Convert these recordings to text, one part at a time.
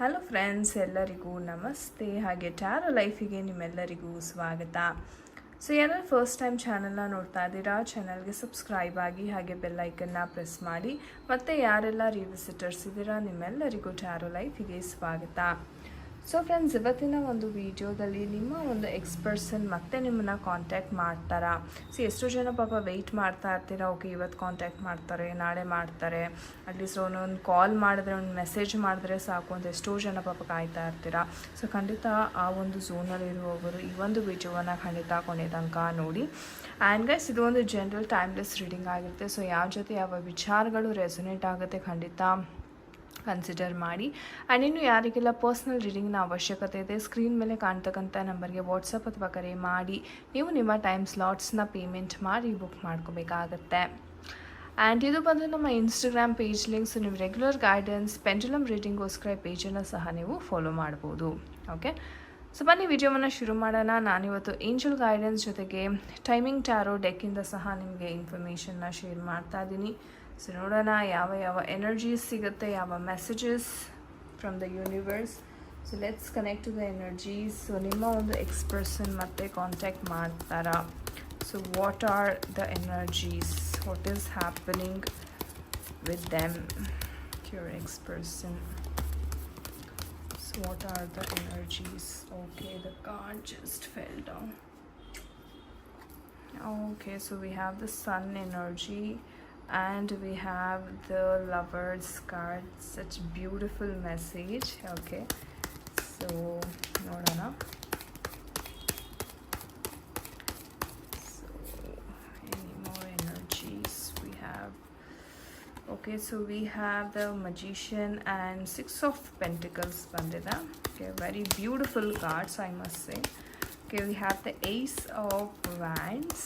Hello friends, ಎಲ್ಲರಿಗೂ ನಮಸ್ತೆ. ಹಾಗೆ ಟ್ಯಾರೋ ಲೈಫಿಗೆ ನಿಮ್ಮೆಲ್ಲರಿಗೂ ಸ್ವಾಗತ. ಸೊ ಯಾರು ಫಸ್ಟ್ ಟೈಮ್ ಚಾನಲ್ನ ನೋಡ್ತಾ ಇದ್ದೀರಾ, ಚಾನಲ್ಗೆ ಸಬ್ಸ್ಕ್ರೈಬ್ ಆಗಿ ಹಾಗೆ ಬೆಲ್ಲೈಕನ್ನ ಪ್ರೆಸ್ ಮಾಡಿ. ಮತ್ತು ಯಾರೆಲ್ಲ ರಿವಿಸಿಟರ್ಸ್ ಇದ್ದೀರಾ ನಿಮ್ಮೆಲ್ಲರಿಗೂ ಟ್ಯಾರೋ ಲೈಫಿಗೆ ಸ್ವಾಗತ. ಸೊ ಫ್ರೆಂಡ್ಸ್, ಇವತ್ತಿನ ಒಂದು ವಿಡಿಯೋದಲ್ಲಿ ನಿಮ್ಮ ಒಂದು ಎಕ್ಸ್ಪರ್ಸನ್ ಮತ್ತೆ ನಿಮ್ಮನ್ನು ಕಾಂಟ್ಯಾಕ್ಟ್ ಮಾಡ್ತಾರಾ. ಎಷ್ಟೋ ಜನ ಪಾಪ ವೆಯ್ಟ್ ಮಾಡ್ತಾ ಇರ್ತೀರಾ, ಓಕೆ ಇವತ್ತು ಕಾಂಟ್ಯಾಕ್ಟ್ ಮಾಡ್ತಾರೆ, ನಾಳೆ ಮಾಡ್ತಾರೆ, ಅಟ್ಲೀಸ್ಟ್ ಒಂದು ಕಾಲ್ ಮಾಡಿದ್ರೆ, ಒಂದು ಮೆಸೇಜ್ ಮಾಡಿದ್ರೆ ಸಾಕು ಅಂತ ಎಷ್ಟೋ ಜನ ಪಾಪ ಕಾಯ್ತಾ ಇರ್ತೀರಾ. ಸೊ ಖಂಡಿತ ಆ ಒಂದು ಝೋನಲ್ಲಿರುವವರು ಈ ಒಂದು ವಿಡಿಯೋವನ್ನು ಖಂಡಿತ ಕೊನೆ ತನಕ ನೋಡಿ. ಆ್ಯಂಡ್ ಗೈಸ್, ಇದು ಒಂದು ಜನರಲ್ ಟೈಮ್ಲೆಸ್ ರೀಡಿಂಗ್ ಆಗಿರುತ್ತೆ. ಸೊ ಯಾವ ಜೊತೆ ಯಾವ ವಿಚಾರಗಳು ರೆಸೊನೇಟ್ ಆಗುತ್ತೆ ಖಂಡಿತ ಕನ್ಸಿಡರ್ ಮಾಡಿ. ಆ್ಯಂಡ್ ಇನ್ನು ಯಾರಿಗೆಲ್ಲ ಪರ್ಸ್ನಲ್ ರೀಡಿಂಗ್ನ ಅವಶ್ಯಕತೆ ಇದೆ, ಸ್ಕ್ರೀನ್ ಮೇಲೆ ಕಾಣ್ತಕ್ಕಂಥ ನಂಬರ್ಗೆ ವಾಟ್ಸಪ್ ಅಥವಾ ಕರೆ ಮಾಡಿ ನೀವು ನಿಮ್ಮ ಟೈಮ್ ಸ್ಲಾಟ್ಸ್ನ ಪೇಮೆಂಟ್ ಮಾಡಿ ಬುಕ್ ಮಾಡ್ಕೋಬೇಕಾಗತ್ತೆ. ಆ್ಯಂಡ್ ಇದು ಬಂದು ನಮ್ಮ ಇನ್ಸ್ಟಾಗ್ರಾಮ್ ಪೇಜ್ ಲಿಂಕ್ಸ್. ನೀವು ರೆಗ್ಯುಲರ್ ಗೈಡೆನ್ಸ್ ಪೆಂಡುಲಮ್ ರೀಡಿಂಗ್ಗೋಸ್ಕರ ಪೇಜನ್ನು ಸಹ ನೀವು ಫಾಲೋ ಮಾಡ್ಬೋದು. ಓಕೆ, ಸೊ ಬನ್ನಿ ವಿಡಿಯೋವನ್ನು ಶುರು ಮಾಡೋಣ. ನಾನಿವತ್ತು ಏಂಜಲ್ ಗೈಡೆನ್ಸ್ ಜೊತೆಗೆ ಟೈಮಿಂಗ್ ಟ್ಯಾರೋ ಡೆಕ್ಕಿಂದ ಸಹ ನಿಮಗೆ ಇನ್ಫಾರ್ಮೇಷನ್ನ ಶೇರ್ ಮಾಡ್ತಾ ಇದ್ದೀನಿ. ಸೊ ನೋಡೋಣ ಯಾವ ಯಾವ ಎನರ್ಜೀಸ್ ಸಿಗುತ್ತೆ, ಯಾವ messages from the universe. So let's connect to the energies. So ನಿಮ್ಮ ಒಂದು ಎಕ್ಸ್ಪರ್ಸನ್ ಮತ್ತೆ ಕಾಂಟ್ಯಾಕ್ಟ್ ಮಾಡ್ತಾರಾ? So what are the energies, what is happening with them, your ex person. So what are the energies? Okay, the card just fell down. Okay, so we have the sun energy and we have the lovers card. Such beautiful message. Okay, so nodana. So any more energies we have? Okay, so we have the magician and 6 of pentacles bandida. Okay, very beautiful cards, I must say. Okay, we have the ace of wands.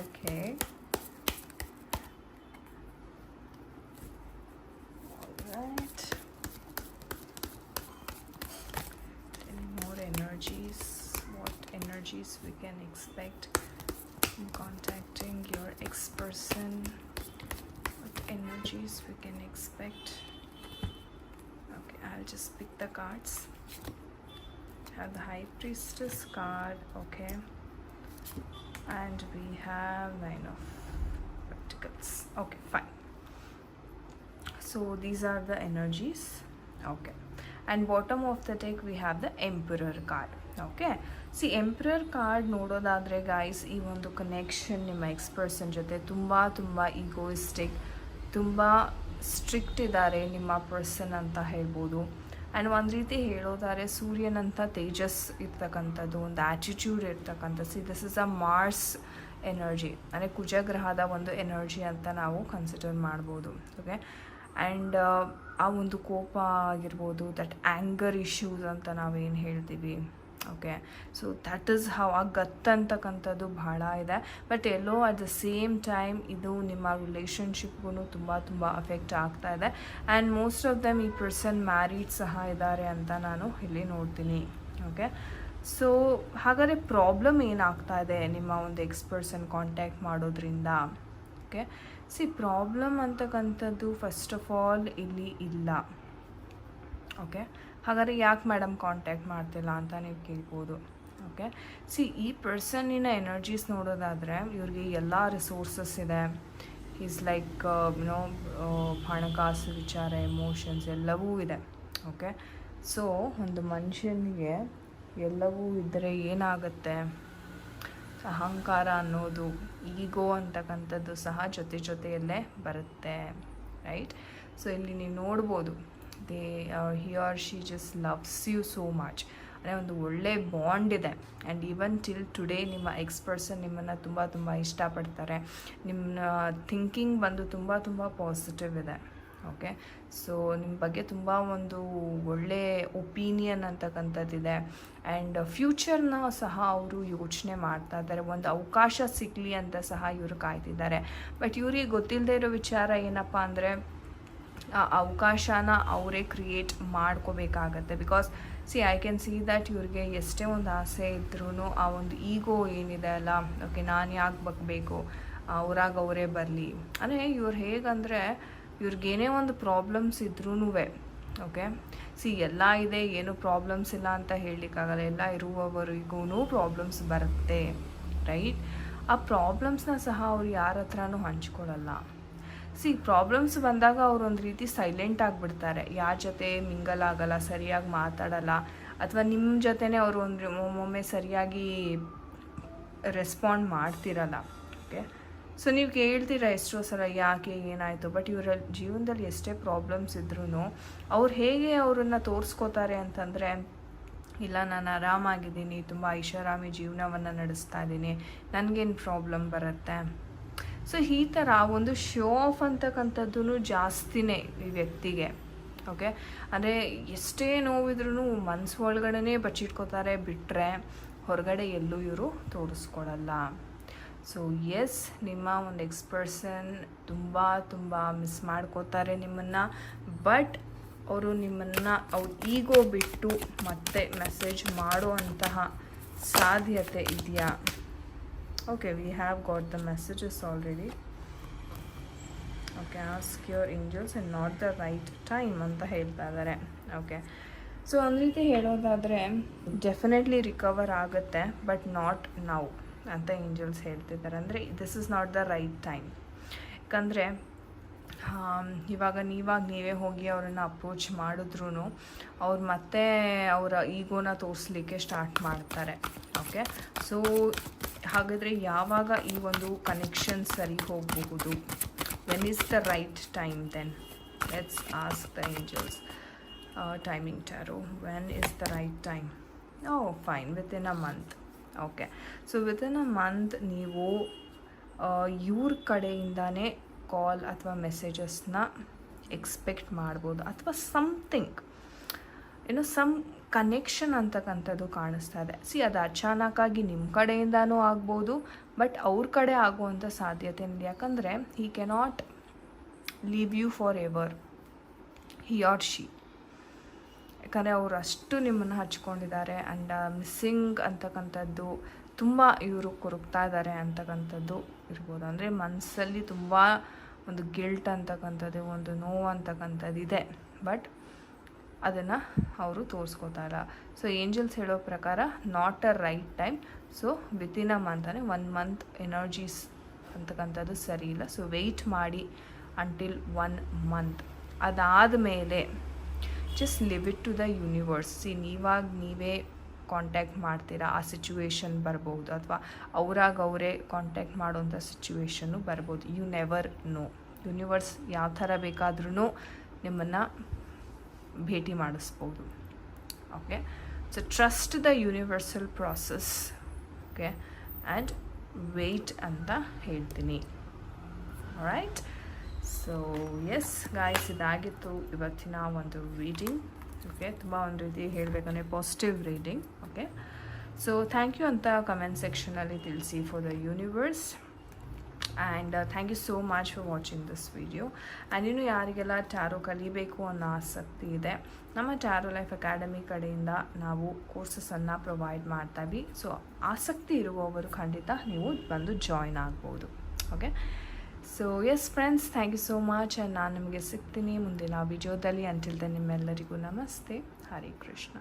Okay, all right. Any more energies? What energies we can expect in contacting your ex-person? Energies we can expect. Okay, I'll just pick the cards. Have the high priestess card. Okay, and we have 9 of pentacles. Okay, fine. So these are the energies. Okay, and bottom of the deck we have the emperor card. Okay, C emperor card ನೋಡೋದಾದರೆ guys, ಈ ಒಂದು connection ನಿಮ್ಮ ಎಕ್ಸ್ಪರ್ಸನ್ ಜೊತೆ ತುಂಬ egoistic, ತುಂಬ strict ಇದ್ದಾರೆ ನಿಮ್ಮ person ಅಂತ ಹೇಳ್ಬೋದು. ಆ್ಯಂಡ್ ಒಂದು ರೀತಿ ಹೇಳೋದಾದ್ರೆ ಸೂರ್ಯನಂಥ ತೇಜಸ್ ಇರ್ತಕ್ಕಂಥದ್ದು, ಒಂದು ಆ್ಯಟಿಟ್ಯೂಡ್ ಇರ್ತಕ್ಕಂಥದ್ದು. This is a Mars energy, ಅಂದರೆ ಕುಜಗ್ರಹದ ಒಂದು ಎನರ್ಜಿ ಅಂತ ನಾವು ಕನ್ಸಿಡರ್ ಮಾಡ್ಬೋದು. ಓಕೆ, ಆ್ಯಂಡ್ ಆ ಒಂದು ಕೋಪ ಆಗಿರ್ಬೋದು, ದಟ್ ಆ್ಯಂಗರ್ ಇಶ್ಯೂಸ್ ಅಂತ ನಾವೇನು ಹೇಳ್ತೀವಿ. Okay, so that is how ಆ ಗತ್ತಂತಕ್ಕಂಥದ್ದು ಬಹಳ ಇದೆ. But yellow at the same time ಇದು ನಿಮ್ಮ ರಿಲೇಷನ್ಶಿಪ್ಗೂ ತುಂಬ ಅಫೆಕ್ಟ್ ಆಗ್ತಾ ಇದೆ. ಆ್ಯಂಡ್ ಮೋಸ್ಟ್ ಆಫ್ ದಮ್ ಈ ಪರ್ಸನ್ ಮ್ಯಾರಿಡ್ ಸಹ ಇದ್ದಾರೆ ಅಂತ ನಾನು ಇಲ್ಲಿ ನೋಡ್ತೀನಿ. ಓಕೆ, ಸೊ ಹಾಗಾದರೆ ಪ್ರಾಬ್ಲಮ್ ಏನಾಗ್ತಾ ಇದೆ ನಿಮ್ಮ ಒಂದು ಎಕ್ಸ್ಪರ್ಸನ್ ಕಾಂಟ್ಯಾಕ್ಟ್ ಮಾಡೋದ್ರಿಂದ? ಓಕೆ, ಸಿ ಪ್ರಾಬ್ಲಮ್ ಅಂತಕ್ಕಂಥದ್ದು ಫಸ್ಟ್ ಆಫ್ ಆಲ್ ಇಲ್ಲಿ ಇಲ್ಲ. ಓಕೆ, ಹಾಗಾದರೆ ಯಾಕೆ ಮೇಡಮ್ ಕಾಂಟ್ಯಾಕ್ಟ್ ಮಾಡ್ತಿಲ್ಲ ಅಂತ ನೀವು ಕೇಳ್ಬೋದು. ಓಕೆ, ಸಿ ಈ ಪರ್ಸನ್ನಿನ ಎನರ್ಜೀಸ್ ನೋಡೋದಾದರೆ ಇವ್ರಿಗೆ ಎಲ್ಲ ರಿಸೋರ್ಸಸ್ ಇದೆ. ಈಸ್ ಲೈಕ್ ಹಣಕಾಸು ವಿಚಾರ, ಎಮೋಷನ್ಸ್ ಎಲ್ಲವೂ ಇದೆ. ಓಕೆ, ಸೊ ಒಂದು ಮನುಷ್ಯನಿಗೆ ಎಲ್ಲವೂ ಇದ್ದರೆ ಏನಾಗುತ್ತೆ, ಅಹಂಕಾರ ಅನ್ನೋದು, ಈಗೋ ಅಂತಕ್ಕಂಥದ್ದು ಸಹ ಜೊತೆಯಲ್ಲೇ ಬರುತ್ತೆ. ರೈಟ್, ಸೊ ಇಲ್ಲಿ ನೀವು ನೋಡ್ಬೋದು he or she just loves you so much. ಅಂದರೆ ಒಂದು ಒಳ್ಳೆ ಬಾಂಡ್ ಇದೆ. ಆ್ಯಂಡ್ ಈವನ್ ಟಿಲ್ ಟುಡೇ ನಿಮ್ಮ ಎಕ್ಸ್ಪರ್ಸನ್ ನಿಮ್ಮನ್ನು ತುಂಬ ಇಷ್ಟಪಡ್ತಾರೆ. ನಿಮ್ಮ ಥಿಂಕಿಂಗ್ ಬಂದು ತುಂಬ ಪಾಸಿಟಿವ್ ಇದೆ. ಓಕೆ, ಸೊ ನಿಮ್ಮ ಬಗ್ಗೆ ತುಂಬ ಒಂದು ಒಳ್ಳೆ ಒಪಿನಿಯನ್ ಅಂತಕ್ಕಂಥದ್ದಿದೆ. ಆ್ಯಂಡ್ ಫ್ಯೂಚರ್ನ ಸಹ ಅವರು ಯೋಚನೆ ಮಾಡ್ತಾ ಇದ್ದಾರೆ. ಒಂದು ಅವಕಾಶ ಸಿಗಲಿ ಅಂತ ಸಹ ಇವರು ಕಾಯ್ತಿದ್ದಾರೆ. ಬಟ್ ಇವ್ರಿಗೆ ಗೊತ್ತಿಲ್ಲದೆ ಇರೋ ವಿಚಾರ ಏನಪ್ಪ ಅಂದರೆ, ಆ ಅವಕಾಶನ ಅವರೇ ಕ್ರಿಯೇಟ್ ಮಾಡ್ಕೋಬೇಕಾಗತ್ತೆ. Because C I can see that ಇವ್ರಿಗೆ ಎಷ್ಟೇ ಒಂದು ಆಸೆ ಇದ್ರೂ ಆ ಒಂದು ಈಗೋ ಏನಿದೆ ಅಲ್ಲ, ಓಕೆ ನಾನು ಯಾಕೆ ಬಗ್ಬೇಕು, ಅವ್ರಾಗ ಅವರೇ ಬರಲಿ ಅಂದರೆ ಇವ್ರು ಹೇಗಂದರೆ ಇವ್ರಿಗೇನೇ ಒಂದು ಪ್ರಾಬ್ಲಮ್ಸ್ ಇದ್ರೂ ಓಕೆ. ಎಲ್ಲ ಇದೆ, ಏನು ಪ್ರಾಬ್ಲಮ್ಸ್ ಇಲ್ಲ ಅಂತ ಹೇಳಲಿಕ್ಕಾಗಲ್ಲ. ಎಲ್ಲ ಇರುವವರಿಗೂ ಪ್ರಾಬ್ಲಮ್ಸ್ ಬರುತ್ತೆ, ರೈಟ್? ಆ ಪ್ರಾಬ್ಲಮ್ಸ್ನ ಸಹ ಅವ್ರು ಯಾರ ಹತ್ರನೂ ಹಂಚ್ಕೊಳ್ಳಲ್ಲ. ಪ್ರಾಬ್ಲಮ್ಸ್ ಬಂದಾಗ ಅವ್ರು ಒಂದು ರೀತಿ ಸೈಲೆಂಟ್ ಆಗಿಬಿಡ್ತಾರೆ, ಯಾರ ಜೊತೆ ಮಿಂಗಲ್ ಆಗಲ್ಲ, ಸರಿಯಾಗಿ ಮಾತಾಡಲ್ಲ, ಅಥವಾ ನಿಮ್ಮ ಜೊತೆನೇ ಅವರು ಒಮ್ಮೊಮ್ಮೆ ಸರಿಯಾಗಿ ರೆಸ್ಪಾಂಡ್ ಮಾಡ್ತಿರಲ್ಲ. ಓಕೆ. ನೀವು ಕೇಳ್ತೀರ ಎಷ್ಟೋ ಸಲ ಯಾಕೆ, ಏನಾಯಿತು. ಬಟ್ ಇವರ ಜೀವನದಲ್ಲಿ ಎಷ್ಟೇ ಪ್ರಾಬ್ಲಮ್ಸ್ ಇದ್ರೂ ಅವ್ರು ಹೇಗೆ ಅವರನ್ನು ತೋರಿಸ್ಕೋತಾರೆ ಅಂತಂದರೆ, ಇಲ್ಲ ನಾನು ಆರಾಮಾಗಿದ್ದೀನಿ, ತುಂಬ ಐಷಾರಾಮಿ ಜೀವನವನ್ನು ನಡೆಸ್ತಾ ಇದ್ದೀನಿ, ನನಗೇನು ಪ್ರಾಬ್ಲಮ್ ಬರುತ್ತೆ. ಈ ಥರ ಒಂದು ಶೋ ಆಫ್ ಅಂತಕ್ಕಂಥದ್ದು ಜಾಸ್ತಿನೇ ಈ ವ್ಯಕ್ತಿಗೆ. ಓಕೆ. ಅಂದರೆ ಎಷ್ಟೇ ನೋವಿದ್ರೂ ಮನಸ್ಸು ಒಳಗಡೆ ಬಚ್ಚಿಟ್ಕೋತಾರೆ, ಬಿಟ್ಟರೆ ಹೊರಗಡೆ ಎಲ್ಲೂ ಇವರು ತೋರಿಸ್ಕೊಡಲ್ಲ. ನಿಮ್ಮ ಒಂದು ಪರ್ಸನ್ ತುಂಬ ಮಿಸ್ ಮಾಡ್ಕೋತಾರೆ ನಿಮ್ಮನ್ನು. ಬಟ್ ಅವರು ನಿಮ್ಮನ್ನು ಅವ್ರ ಈಗೋ ಬಿಟ್ಟು ಮತ್ತೆ ಮೆಸೇಜ್ ಮಾಡುವಂತಹ ಸಾಧ್ಯತೆ ಇದೆಯಾ? Okay, we have got the messages already. Okay, ask your angels and not the right time ಅಂತ ಹೇಳ್ತಾ ಇದ್ದಾರೆ. ಓಕೆ. ಒಂದು ರೀತಿ ಹೇಳೋದಾದರೆ ಡೆಫಿನೆಟ್ಲಿ ರಿಕವರ್ ಆಗುತ್ತೆ, ಬಟ್ ನಾಟ್ ನೌ ಅಂತ ಏಂಜಲ್ಸ್ ಹೇಳ್ತಿದ್ದಾರೆ. ಅಂದರೆ this is not the right time. ಯಾಕಂದರೆ ಇವಾಗ ನೀವೇ ಹೋಗಿ ಅವರನ್ನು ಅಪ್ರೋಚ್ ಮಾಡಿದ್ರೂ ಅವ್ರು ಮತ್ತೆ ಅವರ ಈಗೋನ ತೋರಿಸ್ಲಿಕ್ಕೆ ಸ್ಟಾರ್ಟ್ ಮಾಡ್ತಾರೆ. ಓಕೆ. ಹಾಗಾದರೆ ಯಾವಾಗ ಈ ಒಂದು ಕನೆಕ್ಷನ್ ಸರಿ ಹೋಗಬಹುದು? When is the right time then? Let's ask the angels. Timing tarot, when is the right time? Fine, within a month. Okay. Within a month ನೀವು ಇವ್ರ ಕಡೆಯಿಂದಾನೇ ಕಾಲ್ ಅಥವಾ ಮೆಸೇಜಸ್ನ ಎಕ್ಸ್ಪೆಕ್ಟ್ ಮಾಡ್ಬೋದು, ಅಥವಾ ಸಮಥಿಂಗ್ ಸಮ್ ಕನೆಕ್ಷನ್ ಅಂತಕ್ಕಂಥದ್ದು ಕಾಣಿಸ್ತಾ ಇದೆ. ಅದು ಅಚಾನಕ್ಕಾಗಿ ನಿಮ್ಮ ಕಡೆಯಿಂದನೂ ಆಗ್ಬೋದು, ಬಟ್ ಅವ್ರ ಕಡೆ ಆಗುವಂಥ ಸಾಧ್ಯತೆ ಇದೆ. ಯಾಕಂದರೆ he cannot leave you forever, he or she. ಯಾಕಂದರೆ ಅವರು ಅಷ್ಟು ನಿಮ್ಮನ್ನು ಹಚ್ಕೊಂಡಿದ್ದಾರೆ. ಆ್ಯಂಡ್ ಮಿಸ್ಸಿಂಗ್ ಅಂತಕ್ಕಂಥದ್ದು ತುಂಬ ಇವರು ಕೊರಗ್ತಾ ಇದ್ದಾರೆ ಅಂತಕ್ಕಂಥದ್ದು ಇರ್ಬೋದು. ಅಂದರೆ ಮನಸ್ಸಲ್ಲಿ ತುಂಬ ಒಂದು ಗಿಲ್ಟ್ ಅಂತಕ್ಕಂಥದ್ದು, ಒಂದು ನೋವು ಅಂತಕ್ಕಂಥದ್ದು ಇದೆ, ಬಟ್ ಅದನ್ನು ಅವರು ತೋರಿಸ್ಕೋತಾ ಇಲ್ಲ. ಏಂಜಲ್ಸ್ ಹೇಳೋ ಪ್ರಕಾರ not a right time. Within a month, ಅಂದರೆ 1 ಮಂತ್ ಎನರ್ಜೀಸ್ ಅಂತಕ್ಕಂಥದ್ದು ಸರಿ ಇಲ್ಲ. ವೆಯ್ಟ್ ಮಾಡಿ ಅಂಟಿಲ್ 1 ಮಂತ್. ಅದಾದಮೇಲೆ just leave it to the universe. ನೀವೇ ಕಾಂಟ್ಯಾಕ್ಟ್ ಮಾಡ್ತೀರಾ, ಆ ಸಿಚುವೇಶನ್ ಬರ್ಬೋದು, ಅಥವಾ ಅವರೇ ಕಾಂಟ್ಯಾಕ್ಟ್ ಮಾಡೋಂಥ ಸಿಚುವೇಶನ್ನು ಬರ್ಬೋದು. You never know. ಯೂನಿವರ್ಸ್ ಯಾವ ಥರ ಬೇಕಾದ್ರೂ ನಿಮ್ಮನ್ನು ಭೇಟಿ ಮಾಡಿಸ್ಬೋದು. Okay. Trust the universal process. Okay. And wait ಅಂತ ಹೇಳ್ತೀನಿ. ರೈಟ್. ಗಾಯ್ಸ್, ಇದಾಗಿತ್ತು ಇವತ್ತಿನ ಒಂದು ರೀಡಿಂಗ್. ಓಕೆ. ತುಂಬ ಒಂದು ರೀತಿ ಹೇಳಬೇಕಂದ್ರೆ positive reading. Okay. Thank you ಅಂತ ಕಮೆಂಟ್ ಸೆಕ್ಷನಲ್ಲಿ ತಿಳಿಸಿ for the universe. And thank you so much for watching this video. And ಇನ್ನು ಯಾರಿಗೆಲ್ಲ ಟ್ಯಾರೋ ಕಲಿಬೇಕು ಅನ್ನೋ ಆಸಕ್ತಿ ಇದೆ, ನಮ್ಮ ಟ್ಯಾರೋ ಲೈಫ್ ಅಕಾಡೆಮಿ ಕಡೆಯಿಂದ ನಾವು ಕೋರ್ಸಸನ್ನು ಪ್ರೊವೈಡ್ ಮಾಡ್ತೀವಿ. ಆಸಕ್ತಿ ಇರುವವರು ಖಂಡಿತ ನೀವು ಬಂದು ಜಾಯ್ನ್ ಆಗ್ಬೋದು. Okay. Friends, thank you so much. And ನಾನು ನಿಮಗೆ ಸಿಗ್ತೀನಿ ಮುಂದಿನ ವಿಡಿಯೋದಲ್ಲಿ. ಅಂಟಿಲ್ ದೆನ್ ನಿಮ್ಮೆಲ್ಲರಿಗೂ ನಮಸ್ತೆ. ಹರೇ ಕೃಷ್ಣ.